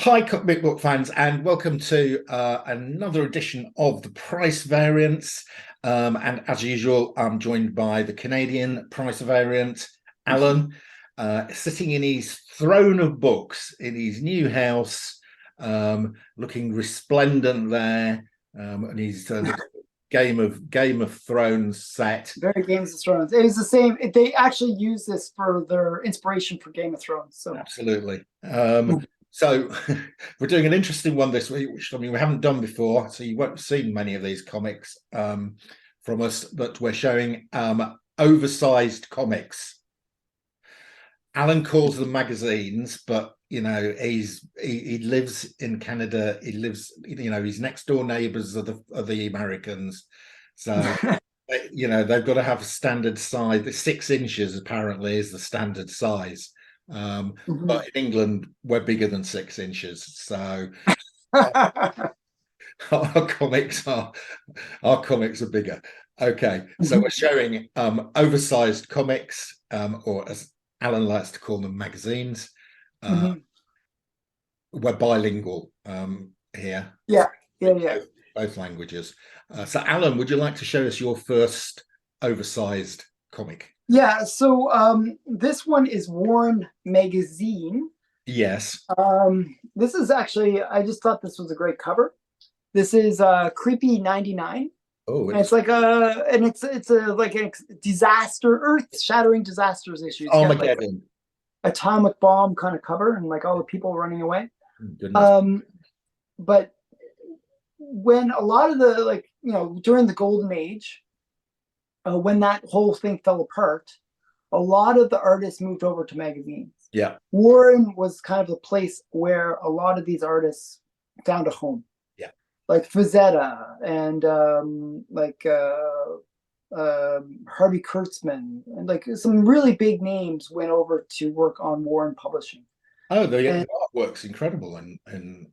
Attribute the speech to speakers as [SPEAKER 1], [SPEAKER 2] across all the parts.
[SPEAKER 1] Hi, comic book fans, and welcome to another edition of the Price Variance. And as usual, I'm joined by the Canadian Price Variant, Allan, sitting in his throne of books in his new house, looking resplendent there, and he's Game of Thrones set.
[SPEAKER 2] Very Games of Thrones. It was the same. They actually used this for their inspiration for Game of Thrones. So
[SPEAKER 1] Absolutely. So we're doing an interesting one this week, which we haven't done before. So you won't have seen many of these comics from us, but we're showing oversized comics. Allan calls them magazines, but he lives in Canada. He lives, his next door neighbors are the Americans. So they've got to have a standard size. The 6 inches apparently is the standard size. But in England, we're bigger than 6 inches. So our comics are bigger. Okay, so we're showing oversized comics, or as Allan likes to call them, magazines. We're bilingual here.
[SPEAKER 2] Yeah.
[SPEAKER 1] Both languages. So Allan, would you like to show us your first oversized comic?
[SPEAKER 2] Yeah, so this one is Warren Magazine.
[SPEAKER 1] Yes.
[SPEAKER 2] This is actually, I just thought this was a great cover. This is Creepy 99.
[SPEAKER 1] Oh,
[SPEAKER 2] and it's like a disaster, earth-shattering disasters issue. It's
[SPEAKER 1] Armageddon.
[SPEAKER 2] Like atomic bomb kind of cover, and like all the people running away.
[SPEAKER 1] Goodness.
[SPEAKER 2] But when a lot of the during the golden age, when that whole thing fell apart, a lot of the artists moved over to magazines.
[SPEAKER 1] Yeah.
[SPEAKER 2] Warren was kind of the place where a lot of these artists found a home.
[SPEAKER 1] Yeah.
[SPEAKER 2] Like Frazetta and Harvey Kurtzman, and like some really big names went over to work on Warren Publishing.
[SPEAKER 1] Oh, the artwork's incredible, and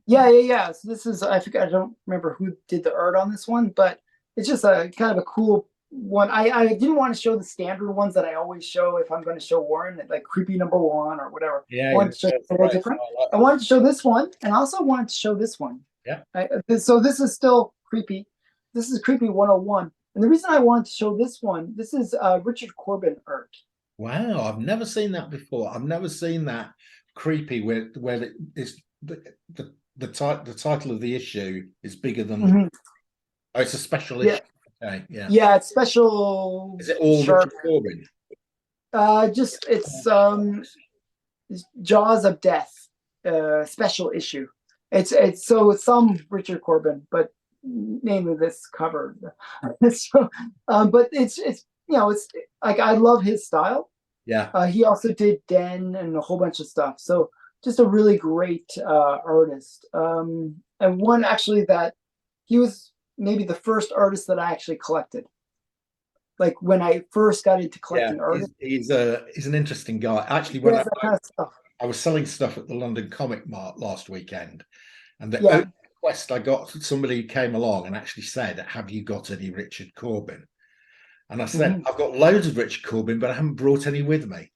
[SPEAKER 2] yeah. So this is, I don't remember who did the art on this one, but it's just a kind of a cool one. I didn't want to show the standard ones that I always show if I'm going to show Warren, like Creepy #1 or whatever.
[SPEAKER 1] Yeah,
[SPEAKER 2] I wanted to show something different. I wanted to show this one, and I also wanted to show this one.
[SPEAKER 1] Yeah.
[SPEAKER 2] So this is still creepy. This is Creepy 101. And the reason I wanted to show this one, this is Richard Corbin art.
[SPEAKER 1] Wow, I've never seen that before. I've never seen that creepy where it's the title of the issue is bigger than oh, it's a special issue. Okay, yeah.
[SPEAKER 2] Yeah, it's special.
[SPEAKER 1] Is it all Richard Corbin?
[SPEAKER 2] It's Jaws of Death, special issue. It's some Richard Corbin, but mainly this cover. So, but it's like, I love his style.
[SPEAKER 1] Yeah.
[SPEAKER 2] He also did Den and a whole bunch of stuff. So just a really great artist. And one actually that he was maybe the first artist that I actually collected. Like when I first got into collecting art.
[SPEAKER 1] He's an interesting guy. Actually, when I was selling stuff at the London Comic Mart last weekend, and the only request I got, somebody came along and actually said, "Have you got any Richard Corbin?" And I said, "I've got loads of Richard Corbin, but I haven't brought any with me."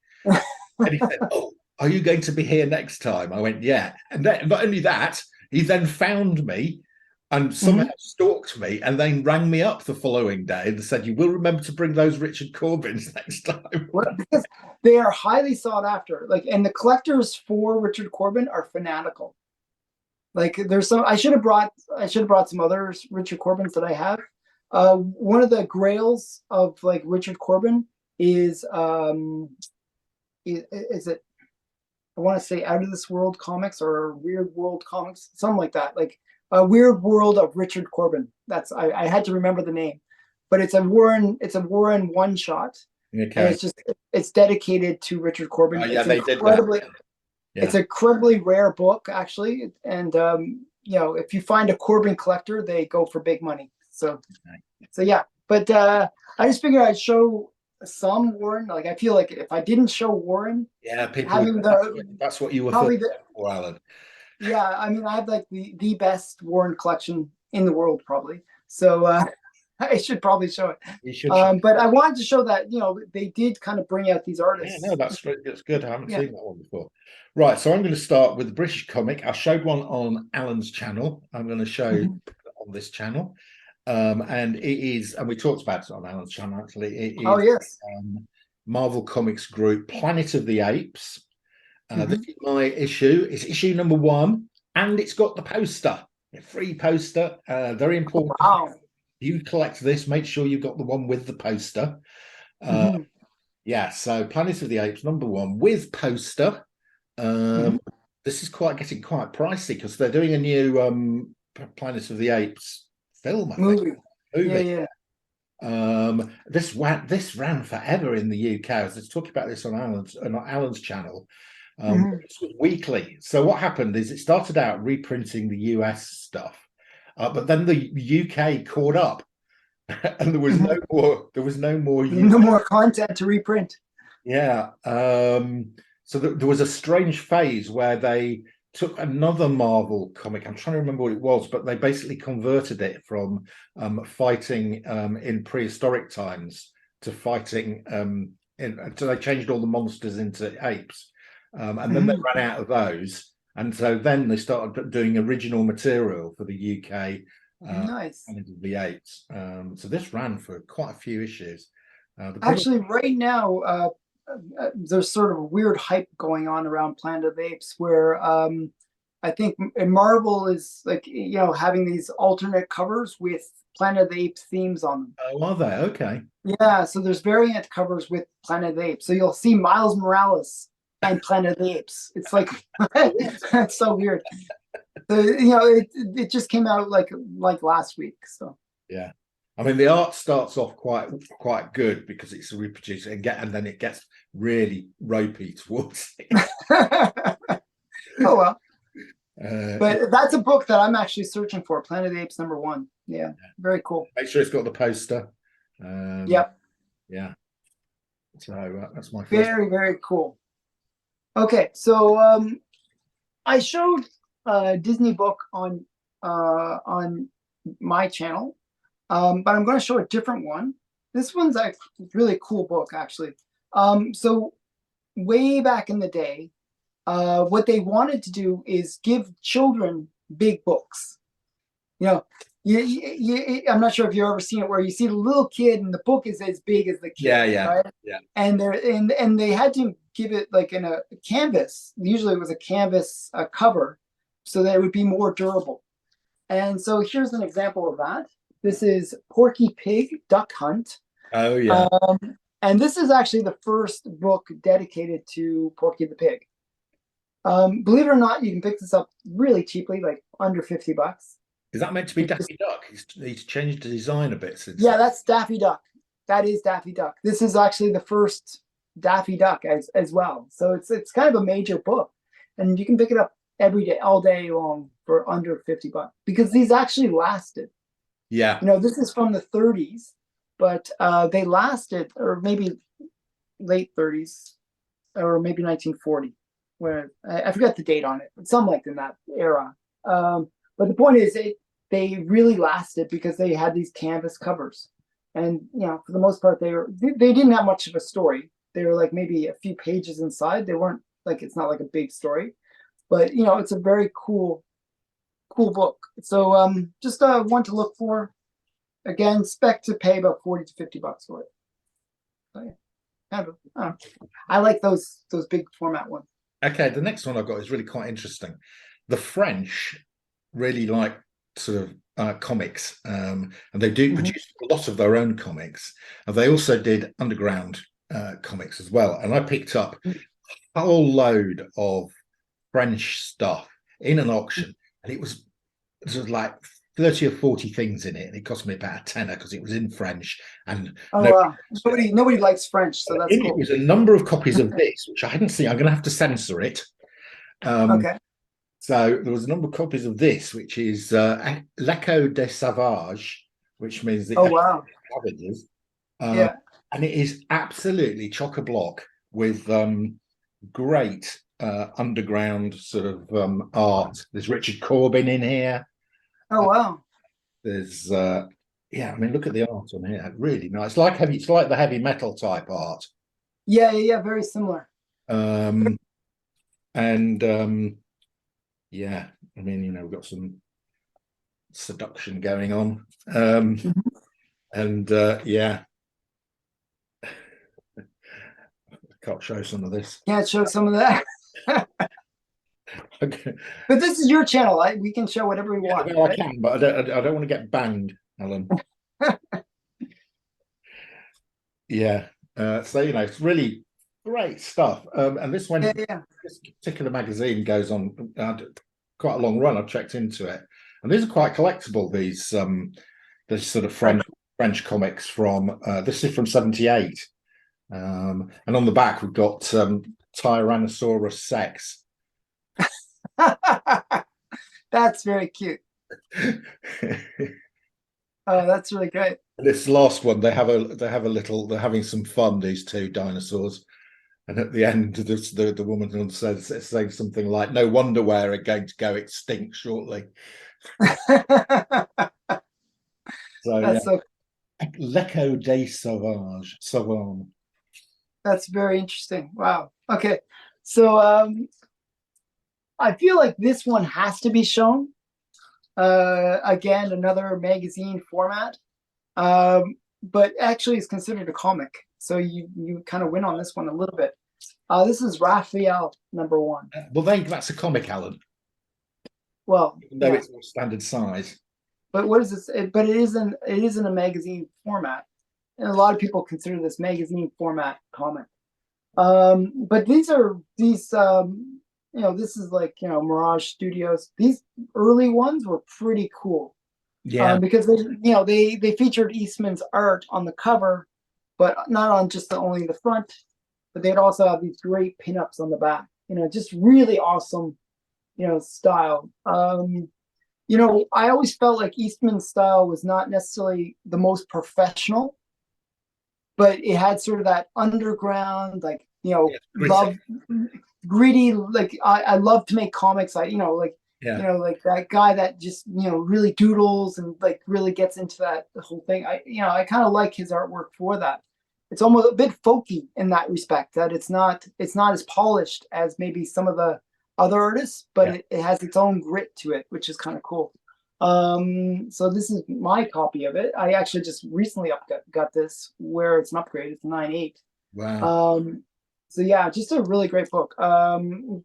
[SPEAKER 1] And he said, "Oh, are you going to be here next time?" I went, "Yeah." And then, not only that, he then found me and somehow stalked me, and then rang me up the following day and said, "You will remember to bring those Richard Corbins next time."
[SPEAKER 2] Well, because they are highly sought after. Like, and the collectors for Richard Corbin are fanatical. Like, there's some I should have brought some other Richard Corbins that I have. One of the grails of like Richard Corbin is it, I want to say Out of This World Comics or Weird World Comics, something like that. Like a Weird World of Richard Corbin. That's I had to remember the name, but it's a Warren one shot.
[SPEAKER 1] Okay.
[SPEAKER 2] And it's dedicated to Richard Corbin.
[SPEAKER 1] Yeah, they did that. Yeah.
[SPEAKER 2] It's an incredibly rare book, actually, and if you find a Corbin collector, they go for big money. So yeah. But I just figured I'd show some Warren. Like, I feel like if I didn't show Warren,
[SPEAKER 1] people that's what you were for, Allan.
[SPEAKER 2] Yeah, I mean, I have like the best Warren collection in the world, probably. So I should probably show it.
[SPEAKER 1] You should show.
[SPEAKER 2] But I wanted to show that, they did kind of bring out these
[SPEAKER 1] Yeah, no,
[SPEAKER 2] artists.
[SPEAKER 1] that's good. I haven't
[SPEAKER 2] Yeah.
[SPEAKER 1] seen that one before. Right, so I'm going to start with the British comic. I showed one on Alan's channel. I'm going to show
[SPEAKER 2] Mhm.
[SPEAKER 1] on this channel. And it is, and we talked about it on Alan's channel actually. It
[SPEAKER 2] Oh,
[SPEAKER 1] is
[SPEAKER 2] yes.
[SPEAKER 1] Marvel Comics Group Planet of the Apes. This
[SPEAKER 2] Mhm.
[SPEAKER 1] is my issue. It's issue number 1, and it's got the poster, a free poster. Very important.
[SPEAKER 2] Wow.
[SPEAKER 1] You collect this, make sure you've got the one with the poster. Uh,
[SPEAKER 2] Mhm.
[SPEAKER 1] yeah, so Planet of the Apes number 1 with poster.
[SPEAKER 2] Mhm.
[SPEAKER 1] This is getting quite pricey because they're doing a new Planet of the Apes film, I think,
[SPEAKER 2] Movie. Yeah,
[SPEAKER 1] movie.
[SPEAKER 2] yeah.
[SPEAKER 1] This ran forever in the UK. I was talking about this on Alan's channel.
[SPEAKER 2] Mhm.
[SPEAKER 1] This was weekly. So what happened is it started out reprinting the US stuff, but then the UK caught up, and there was
[SPEAKER 2] Mhm.
[SPEAKER 1] no more. There was no more
[SPEAKER 2] No
[SPEAKER 1] US.
[SPEAKER 2] more content to reprint.
[SPEAKER 1] Yeah. So there was a strange phase where they took another Marvel comic. I'm trying to remember what it was, but they basically converted it from fighting in prehistoric times to fighting so they changed all the monsters into apes. And then they
[SPEAKER 2] Mhm.
[SPEAKER 1] ran out of those. And so then they started doing original material for the UK
[SPEAKER 2] Nice.
[SPEAKER 1] Planet of the Apes. So this ran for quite a few issues. The problem.
[SPEAKER 2] Actually, right now, there's sort of a weird hype going on around Planet of the Apes where I think Marvel is like, having these alternate covers with Planet of the Apes themes on them.
[SPEAKER 1] Oh, are they? Okay.
[SPEAKER 2] Yeah, so there's variant covers with Planet of the Apes. So you'll see Miles Morales and Planet of the Apes. It's like that's so weird. So, it just came out like last week. So
[SPEAKER 1] Yeah. I mean, the art starts off quite good because it's reproduced and then it gets really ropey towards it.
[SPEAKER 2] oh well.
[SPEAKER 1] Yeah.
[SPEAKER 2] But that's a book that I'm actually searching for. Planet of the Apes #1. Yeah, very cool.
[SPEAKER 1] Make sure it's got the poster. Um,
[SPEAKER 2] Yep,
[SPEAKER 1] yeah. So that's my first.
[SPEAKER 2] very very cool. Okay, so I showed a Disney book on my channel, but I'm going to show a different one. This one's a really cool book, actually. So way back in the day, what they wanted to do is give children big books. You know, I'm not sure if you've ever seen it, where you see the little kid and the book is as big as the kid,
[SPEAKER 1] Yeah, yeah,
[SPEAKER 2] right?
[SPEAKER 1] yeah.
[SPEAKER 2] And they had to give it like in a canvas. Usually, it was a canvas cover, so that it would be more durable. And so here's an example of that. This is Porky Pig Duck Hunt.
[SPEAKER 1] Oh, yeah.
[SPEAKER 2] Um, and this is actually the first book dedicated to Porky the Pig. Believe it or not, you can pick this up really cheaply, like under $50.
[SPEAKER 1] Is that meant to be Daffy Duck? He's changed the design a bit since.
[SPEAKER 2] Yeah, that's Daffy Duck. That is Daffy Duck. This is actually the first Daffy Duck as well. So it's kind of a major book, and you can pick it up every day, all day long for under $50 because these actually lasted.
[SPEAKER 1] Yeah.
[SPEAKER 2] This is from the 30s, but they lasted, or maybe late 30s, or maybe 1940. Where I forgot the date on it, but something like in that era. But the point is, they really lasted because they had these canvas covers, and for the most part, they didn't have much of a story. They were like maybe a few pages inside. They weren't like, it's not like a big story, but it's a very cool book. So just one to look for. Again, expect to pay about $40 to $50 for it. So, yeah, kind of, I like those big format ones.
[SPEAKER 1] Okay, the next one I've got is really quite interesting. The French really like sort of comics, and they do produce a lot of their own comics. And they also did underground comics as well. And I picked up a whole load of French stuff in an auction, and it was sort of like 30 or 40 things in it, and it cost me about a tenner because it was in French and
[SPEAKER 2] nobody likes French, so that's
[SPEAKER 1] in it
[SPEAKER 2] cool.
[SPEAKER 1] was a number of copies of this, which I hadn't seen. I'm going to have to censor it.
[SPEAKER 2] Okay.
[SPEAKER 1] So there was a number of copies of this, which is L'Echo des Sauvages, which means the
[SPEAKER 2] Oh wow.
[SPEAKER 1] savages.
[SPEAKER 2] Yeah.
[SPEAKER 1] And it is absolutely chock-a-block with great underground sort of art. There's Richard Corbin in here.
[SPEAKER 2] Oh wow.
[SPEAKER 1] There's Yeah, I mean, look at the art on here. Really nice. Like heavy, it's like the heavy metal type art.
[SPEAKER 2] Yeah, yeah, yeah, very similar.
[SPEAKER 1] Um, and yeah, I mean, we've got some seduction going on.
[SPEAKER 2] Mhm.
[SPEAKER 1] And yeah, I can't show some of this.
[SPEAKER 2] Can't show some of that.
[SPEAKER 1] Okay.
[SPEAKER 2] But this is your channel. We can show whatever we
[SPEAKER 1] Yeah,
[SPEAKER 2] want,
[SPEAKER 1] well, I
[SPEAKER 2] right?
[SPEAKER 1] can, but I don't want to get banged, Alan. Yeah. So it's really great stuff. And
[SPEAKER 2] Yeah, yeah.
[SPEAKER 1] this particular magazine goes on quite a long run. I've checked into it, and these are quite collectible. These sort of
[SPEAKER 2] Right.
[SPEAKER 1] French comics from this is from '78, and on the back we've got Tyrannosaurus Sex.
[SPEAKER 2] That's very cute. Oh, that's really great.
[SPEAKER 1] This last one, they have a little. They're having some fun. These two dinosaurs, and at the end, the woman says saying something like, "No wonder we're going to go extinct shortly." So yeah,
[SPEAKER 2] That's so
[SPEAKER 1] L'Echo des Sauvages, Sauvage.
[SPEAKER 2] that's very interesting. Wow. Okay. So I feel like this one has to be shown. Again, another magazine format. But actually it's considered a comic. So you kind of win on this one a little bit. This is Raphael #1.
[SPEAKER 1] Well, that's a comic, Alan,
[SPEAKER 2] Well,
[SPEAKER 1] even though
[SPEAKER 2] yeah.
[SPEAKER 1] it's all standard size.
[SPEAKER 2] But what is this? But it isn't a magazine format. And a lot of people consider this magazine format comic. But this is like, Mirage Studios. These early ones were pretty cool.
[SPEAKER 1] Yeah,
[SPEAKER 2] Because they featured Eastman's art on the cover, but not on just only the front, but they'd also have these great pinups on the back. Just really awesome, style. I always felt like Eastman's style was not necessarily the most professional, but it had sort of that underground, like,
[SPEAKER 1] yeah,
[SPEAKER 2] love,
[SPEAKER 1] gritty.
[SPEAKER 2] gritty. Like I love to make comics.
[SPEAKER 1] Yeah,
[SPEAKER 2] Like that guy that just really doodles and like really gets into that the whole thing. I kind of like his artwork for that. It's almost a bit folky in that respect, that it's not as polished as maybe some of the other artists, but
[SPEAKER 1] yeah,
[SPEAKER 2] it has its own grit to it, which is kind of cool. So this is my copy of it. I actually just recently got this where it's an upgrade. It's a 9.8.
[SPEAKER 1] wow,
[SPEAKER 2] So yeah, just a really great book.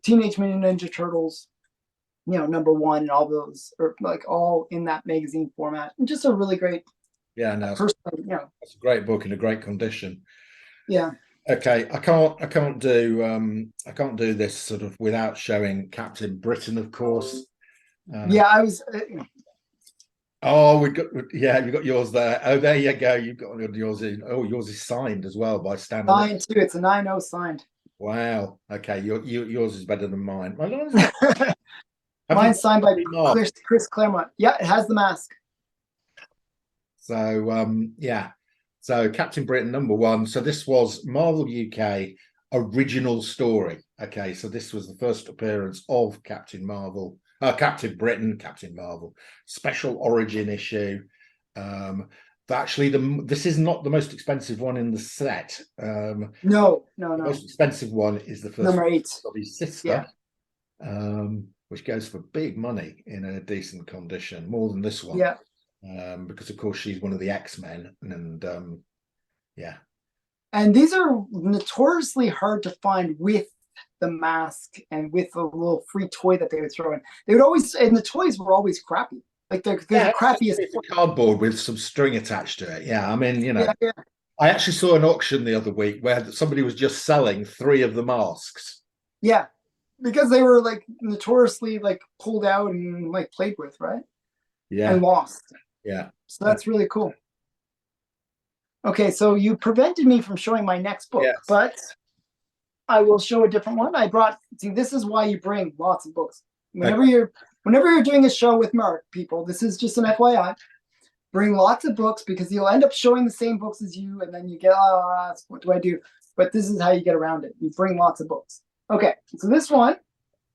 [SPEAKER 2] Teenage Mutant Ninja Turtles, #1, and all those are like all in that magazine format. And just a really great
[SPEAKER 1] yeah. No,
[SPEAKER 2] person,
[SPEAKER 1] it's a great book in a great condition.
[SPEAKER 2] yeah.
[SPEAKER 1] Okay, I can't do this sort of without showing Captain Britain, of course. Uh,
[SPEAKER 2] Yeah, I was
[SPEAKER 1] oh, yeah, you got yours there. Oh, there you go. You've got yours in. Oh, yours is signed as well by Stan Lee.
[SPEAKER 2] signed too. It's a 9.0 signed.
[SPEAKER 1] Wow. Okay, yours is better than mine. Well, mine's not. Have you got
[SPEAKER 2] Mine's signed by
[SPEAKER 1] remark?
[SPEAKER 2] Chris Claremont. Yeah, it has the mask.
[SPEAKER 1] So yeah. So Captain Britain #1. So this was Marvel UK original story. Okay, so this was the first appearance of Captain Britain, Captain Marvel, special origin issue. Actually, this is not the most expensive one in the set.
[SPEAKER 2] No, no,
[SPEAKER 1] The
[SPEAKER 2] no.
[SPEAKER 1] most expensive one is the first
[SPEAKER 2] #8.
[SPEAKER 1] of his
[SPEAKER 2] Yeah,
[SPEAKER 1] sister, which goes for big money in a decent condition, more than this one,
[SPEAKER 2] yeah.
[SPEAKER 1] because of course she's one of the X-Men, and yeah,
[SPEAKER 2] And these are notoriously hard to find with the mask and with the little free toy that they would throw in. They would always, and the toys were always crappy. Like they're the
[SPEAKER 1] yeah, it's just a
[SPEAKER 2] crappiest.
[SPEAKER 1] piece of cardboard with some string attached to it. Yeah, I mean,
[SPEAKER 2] Yeah, yeah,
[SPEAKER 1] I actually saw an auction the other week where somebody was just selling 3 of the masks.
[SPEAKER 2] yeah. Because they were like notoriously like pulled out and like played with, right? And
[SPEAKER 1] Yeah,
[SPEAKER 2] lost.
[SPEAKER 1] yeah.
[SPEAKER 2] So that's really cool. Okay, so you prevented me from showing my next book,
[SPEAKER 1] Yes.
[SPEAKER 2] but I will show a different one. See, this is why you bring lots of books.
[SPEAKER 1] Okay.
[SPEAKER 2] Whenever you're doing a show with Mark, people, this is just an FYI. Bring lots of books because you'll end up showing the same books as you, and then you get, what do I do? But this is how you get around it. You bring lots of books. Okay, so this one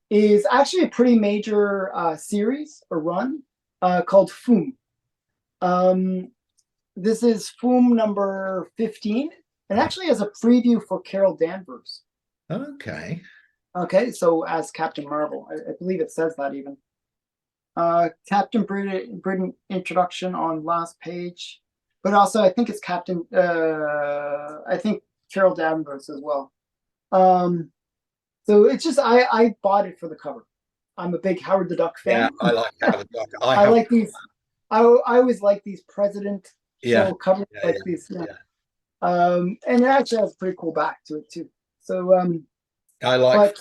[SPEAKER 2] is actually a pretty major series or run called Foom. Um, This is Foom number 15, and actually has a preview for Carol Danvers.
[SPEAKER 1] Okay.
[SPEAKER 2] Okay, so as Captain Marvel, I believe it says that even. Captain Britain introduction on last page, but also I think it's Captain. I think Carol Danvers as well. So it's just I bought it for the cover. I'm a big Howard the Duck
[SPEAKER 1] Yeah,
[SPEAKER 2] fan.
[SPEAKER 1] I like Howard the Duck. I
[SPEAKER 2] I
[SPEAKER 1] have.
[SPEAKER 2] like these. I always like these president
[SPEAKER 1] Yeah.
[SPEAKER 2] show covers
[SPEAKER 1] Yeah.
[SPEAKER 2] like
[SPEAKER 1] Yeah.
[SPEAKER 2] these. Yeah.
[SPEAKER 1] Yeah.
[SPEAKER 2] And it actually has a pretty cool back to it too. So
[SPEAKER 1] I like.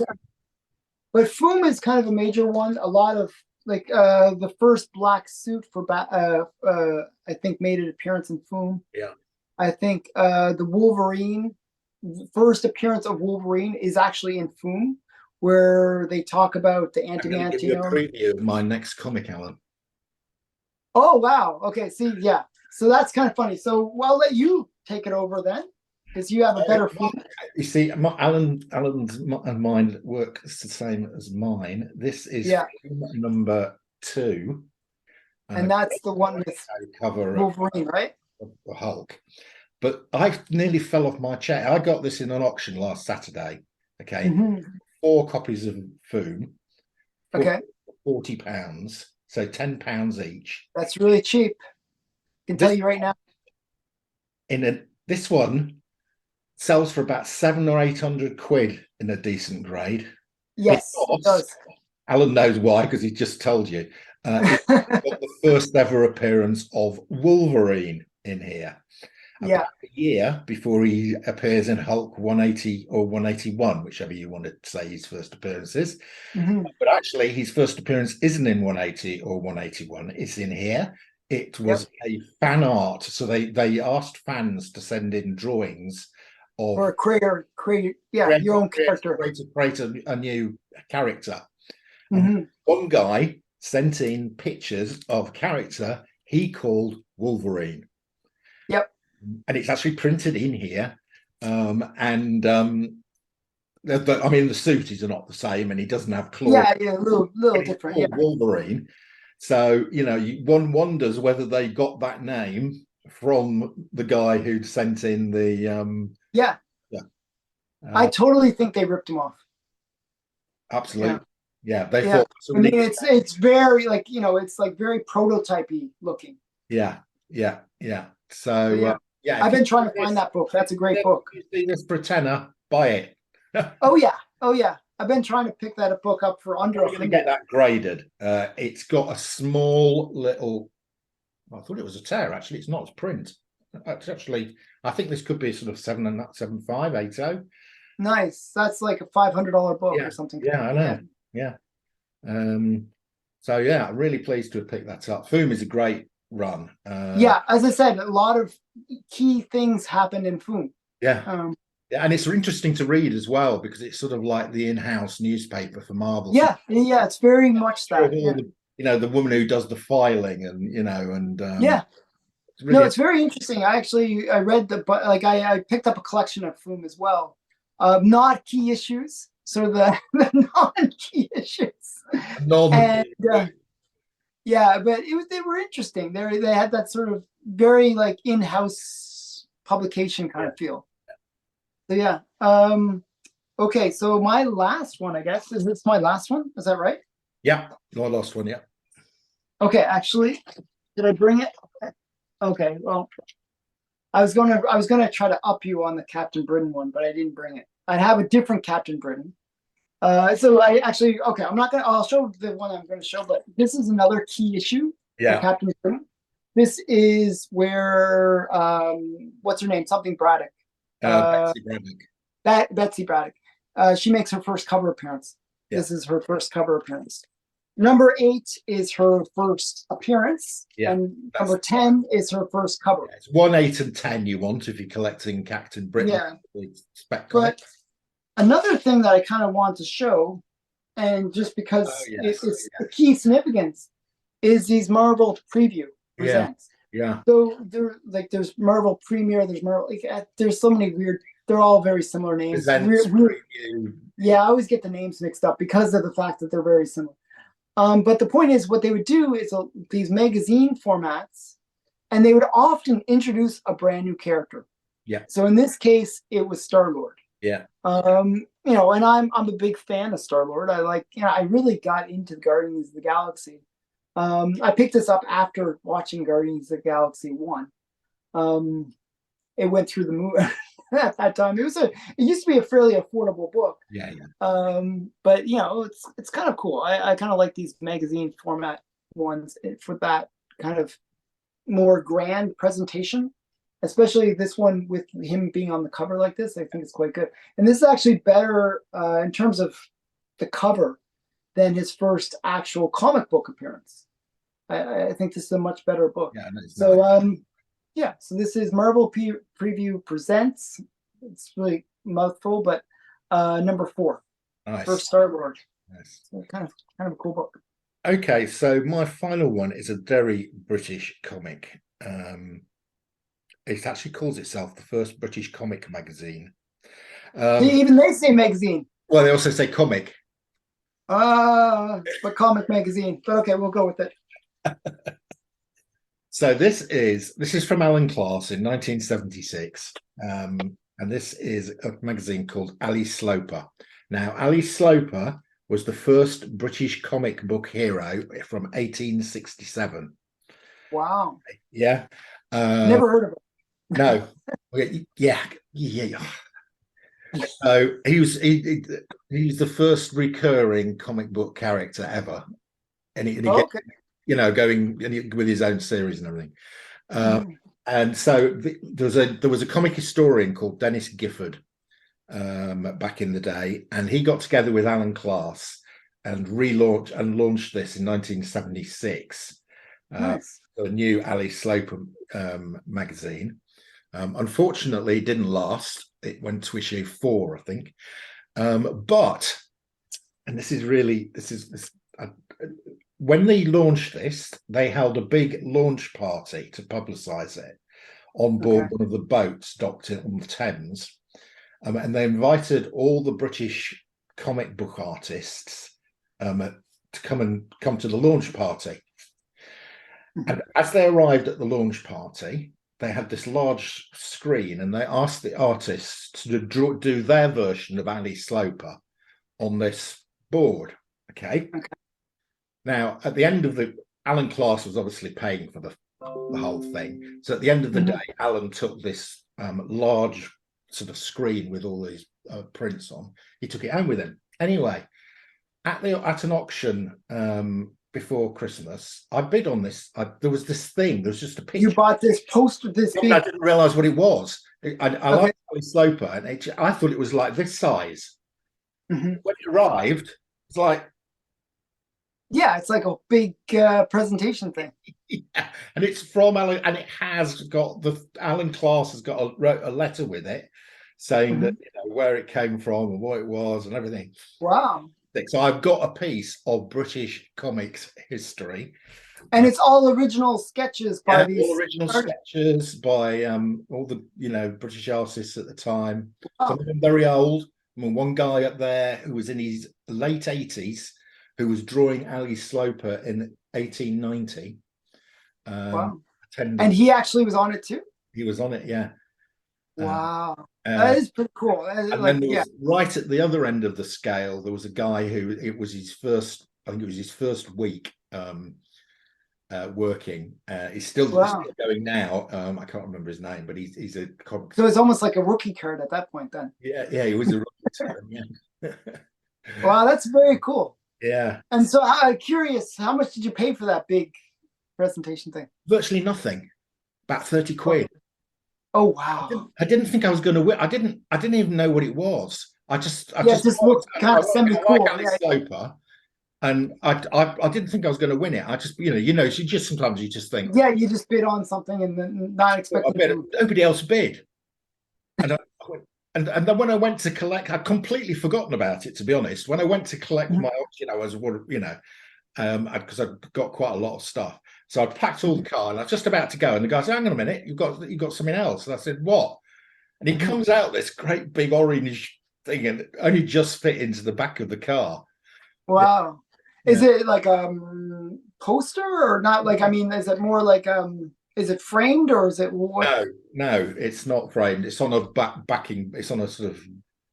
[SPEAKER 2] but Foom is kind of a major one. A lot of like the first black suit for I think made an appearance in Foom.
[SPEAKER 1] Yeah.
[SPEAKER 2] I think the Wolverine first appearance of Wolverine is actually in Foom, where they talk about the
[SPEAKER 1] I'm going to give you a
[SPEAKER 2] antimantium.
[SPEAKER 1] preview of my next comic, Alan.
[SPEAKER 2] Oh wow! Okay, see, yeah. So that's kind of funny. So I'll let you take it over then, because you have a better Foom.
[SPEAKER 1] You see, Alan's and mine work the same as mine. This is number 2,
[SPEAKER 2] and that's the one with
[SPEAKER 1] cover
[SPEAKER 2] Wolverine, right?
[SPEAKER 1] Of the Hulk. But I nearly fell off my chair. I got this in an auction last Saturday. Okay, 4 copies of Foom.
[SPEAKER 2] Okay,
[SPEAKER 1] £40, so £10 each.
[SPEAKER 2] that's really cheap. I can tell you right now.
[SPEAKER 1] This one sells for about 700 or 800 quid in a decent grade.
[SPEAKER 2] Yes, it does.
[SPEAKER 1] Alan knows why, because he just told you. It's got the first ever appearance of Wolverine in here.
[SPEAKER 2] Yeah.
[SPEAKER 1] About a year before he appears in Hulk 180 or 181, whichever you want to say his first appearance is. But actually, his first appearance isn't in 180 or 181. It's in here. It was a fan art. So they asked fans to send in drawings of
[SPEAKER 2] or create your own character.
[SPEAKER 1] Create a new character. One guy sent in pictures of character he called Wolverine.
[SPEAKER 2] Yep.
[SPEAKER 1] And it's actually printed in here. I mean, the suit is not the same, and he doesn't have claws.
[SPEAKER 2] Yeah, a little different. Yeah,
[SPEAKER 1] Wolverine. So one wonders whether they got that name from the guy who'd sent in the.
[SPEAKER 2] I totally think they ripped him off.
[SPEAKER 1] Absolutely. Yeah, they
[SPEAKER 2] thought.
[SPEAKER 1] So
[SPEAKER 2] I mean, it's very it's like very prototypey looking.
[SPEAKER 1] Yeah. So
[SPEAKER 2] I've been trying to find that book. That's a great book.
[SPEAKER 1] If you see this for $10, buy it.
[SPEAKER 2] Oh yeah. I've been trying to pick that book up for under.
[SPEAKER 1] I'm going to get that graded. It's got a small little. I thought it was a tear. Actually, it's not. It's print. It's actually. I think this could be sort of 7.75, 80.
[SPEAKER 2] Nice. That's like a $500 book or something.
[SPEAKER 1] Yeah, I know. Yeah. So yeah, I'm really pleased to have picked that up. Foom is a great run.
[SPEAKER 2] As I said, a lot of key things happened in Foom.
[SPEAKER 1] Yeah, and it's interesting to read as well because it's sort of like the in-house newspaper for Marvel.
[SPEAKER 2] Yeah, it's very much that.
[SPEAKER 1] The woman who does the filing, and
[SPEAKER 2] it's really it's very interesting. I read I picked up a collection of Foom as well. Not key issues, sort of the non-key issues. But they were interesting. They had that sort of very like in-house publication kind of feel. So okay, so my last one, I guess, is this my last one? Is that right?
[SPEAKER 1] Yeah, my last one, yeah.
[SPEAKER 2] Okay, actually, did I bring it? Okay, well, I was gonna try to up you on the Captain Britain one, but I didn't bring it. I have a different Captain Britain. So I actually I'll show the one I'm gonna show, but this is another key issue for Captain Britain. This is where what's her name? Something Braddock.
[SPEAKER 1] Betsy Braddock.
[SPEAKER 2] Betsy Braddock. She makes her first cover appearance. This is her first cover appearance. Number 8 is her first appearance, and number 10 is her first cover.
[SPEAKER 1] It's 1, 8, and 10 you want if you're collecting Captain Britain.
[SPEAKER 2] But another thing that I kind of want to show, and just because it's the key significance, is these Marvel preview presents. So there's Marvel Premiere, there's Marvel. There's so many weird. They're all very similar names. I always get the names mixed up because of the fact that they're very similar. But the point is, what they would do is these magazine formats and they would often introduce a brand new character.
[SPEAKER 1] Yeah.
[SPEAKER 2] So in this case, it was Star-Lord.
[SPEAKER 1] Yeah.
[SPEAKER 2] You know, and I'm a big fan of Star-Lord. I like, you know, I really got into Guardians of the Galaxy. I picked this up after watching Guardians of the Galaxy 1. It went through the movie at that time. It used to be a fairly affordable book.
[SPEAKER 1] Yeah. Yeah.
[SPEAKER 2] But you know, it's kind of cool. I kind of like these magazine format ones for that kind of more grand presentation, especially this one with him being on the cover like this. I think it's quite good. And this is actually better in terms of the cover than his first actual comic book appearance. I think this is a much better book.
[SPEAKER 1] Yeah. No,
[SPEAKER 2] So yeah, so this is Marvel Preview Presents. It's really mouthful, but number 4.
[SPEAKER 1] nice.
[SPEAKER 2] First Star-Lord.
[SPEAKER 1] Nice.
[SPEAKER 2] So kind of a cool book.
[SPEAKER 1] Okay, so my final one is a very British comic. It actually calls itself the first British comic magazine.
[SPEAKER 2] Even they say magazine.
[SPEAKER 1] Well, they also say comic.
[SPEAKER 2] But comic magazine. But okay, we'll go with it.
[SPEAKER 1] So this is from Allan Class in 1976, and this is a magazine called Ali Sloper. Now, Ali Sloper was the first British comic book hero from 1867.
[SPEAKER 2] Wow.
[SPEAKER 1] Yeah.
[SPEAKER 2] Never heard of it.
[SPEAKER 1] No. Yeah. So he was the first recurring comic book character ever, and he
[SPEAKER 2] Okay.
[SPEAKER 1] you know, going with his own series and everything. And so there was a comic historian called Dennis Gifford back in the day, and he got together with Allan Class and launched this in 1976.
[SPEAKER 2] Nice.
[SPEAKER 1] The new Ali Sloper magazine. Unfortunately, it didn't last. It went to issue 4, I think. But, and this is when they launched this, they held a big launch party to publicize it on board one of the boats docked on the Thames. And they invited all the British comic book artists to come to the launch party. And as they arrived at the launch party, they had this large screen, and they asked the artists to do their version of Ali Sloper on this board. Okay. Now, at the end of Allan Class was obviously paying for the whole thing. So at the end of the day, Allan took this large sort of screen with all these prints on. He took it home with him. Anyway, at an auction before Christmas, I bid on this. There was this thing. There was just a picture.
[SPEAKER 2] You bought this poster.
[SPEAKER 1] I didn't realize what it was. I like Ali Sloper, and I thought it was like this size. When it arrived, it's like.
[SPEAKER 2] Yeah, it's like a big presentation thing.
[SPEAKER 1] Yeah, and it's from Allan, and it has got Allan Class has got wrote a letter with it saying that, you know, where it came from and what it was and everything.
[SPEAKER 2] Wow.
[SPEAKER 1] So I've got a piece of British comics history.
[SPEAKER 2] And it's all original sketches by
[SPEAKER 1] all original sketches by all the, you know, British artists at the time. Some of them very old. I mean, one guy up there who was in his late 80s who was drawing Ali Sloper in 1890.
[SPEAKER 2] Wow. And he actually was on it too?
[SPEAKER 1] He was on it, yeah.
[SPEAKER 2] Wow. That is pretty cool.
[SPEAKER 1] And then there was, right at the other end of the scale, there was a guy who it was his first week working. He's still going now. I can't remember his name, but he's a comic.
[SPEAKER 2] So it's almost like a rookie card at that point then.
[SPEAKER 1] Yeah, he was a rookie. Yeah.
[SPEAKER 2] Wow, that's very cool.
[SPEAKER 1] Yeah.
[SPEAKER 2] And so I'm curious, how much did you pay for that big presentation thing?
[SPEAKER 1] Virtually nothing. About 30 quid.
[SPEAKER 2] Oh wow.
[SPEAKER 1] I didn't think I was going to win. I didn't even know what it was. I just
[SPEAKER 2] looked kind of semi-cool.
[SPEAKER 1] Like Sloper, and I didn't think I was going to win it. I just, you know, you just sometimes you just think.
[SPEAKER 2] Yeah, you just bid on something and then not expecting
[SPEAKER 1] nobody else bid. And then when I went to collect, I'd completely forgotten about it, to be honest. When I went to collect my, you know, because I'd got quite a lot of stuff. So I packed all the car and I was just about to go. And the guy said, hang on a minute, you've got something else. And I said, what? And he comes out this great big orange thing and it only just fit into the back of the car.
[SPEAKER 2] Wow. Yeah. Is it like a poster or not? Like, I mean, is it more like Is it framed or is it what?
[SPEAKER 1] No, it's not framed. It's on a backing. It's on a sort of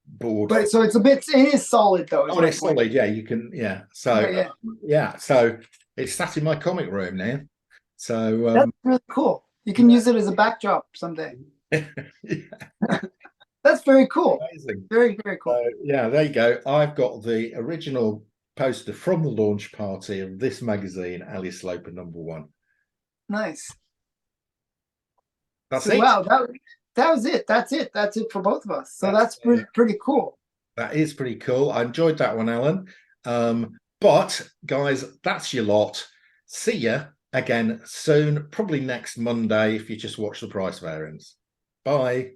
[SPEAKER 1] board.
[SPEAKER 2] But so it's a bit. It is solid though. Is
[SPEAKER 1] Oh, and
[SPEAKER 2] my
[SPEAKER 1] it's
[SPEAKER 2] point.
[SPEAKER 1] solid. Yeah, you can. Yeah. So
[SPEAKER 2] Okay, yeah,
[SPEAKER 1] yeah. So it's sat in my comic room now. So
[SPEAKER 2] that's really cool. You can use it as a backdrop someday.
[SPEAKER 1] yeah,
[SPEAKER 2] That's very cool.
[SPEAKER 1] amazing.
[SPEAKER 2] Very, very cool.
[SPEAKER 1] Yeah, there you go. I've got the original poster from the launch party of this magazine, Ali Sloper #1.
[SPEAKER 2] Nice.
[SPEAKER 1] That's
[SPEAKER 2] So
[SPEAKER 1] it.
[SPEAKER 2] wow, that was it. That's it. That's it for both of us. So that's pretty cool.
[SPEAKER 1] That is pretty cool. I enjoyed that one, Alan. But guys, that's your lot. See ya again soon, probably next Monday if you just watch the price variance. Bye.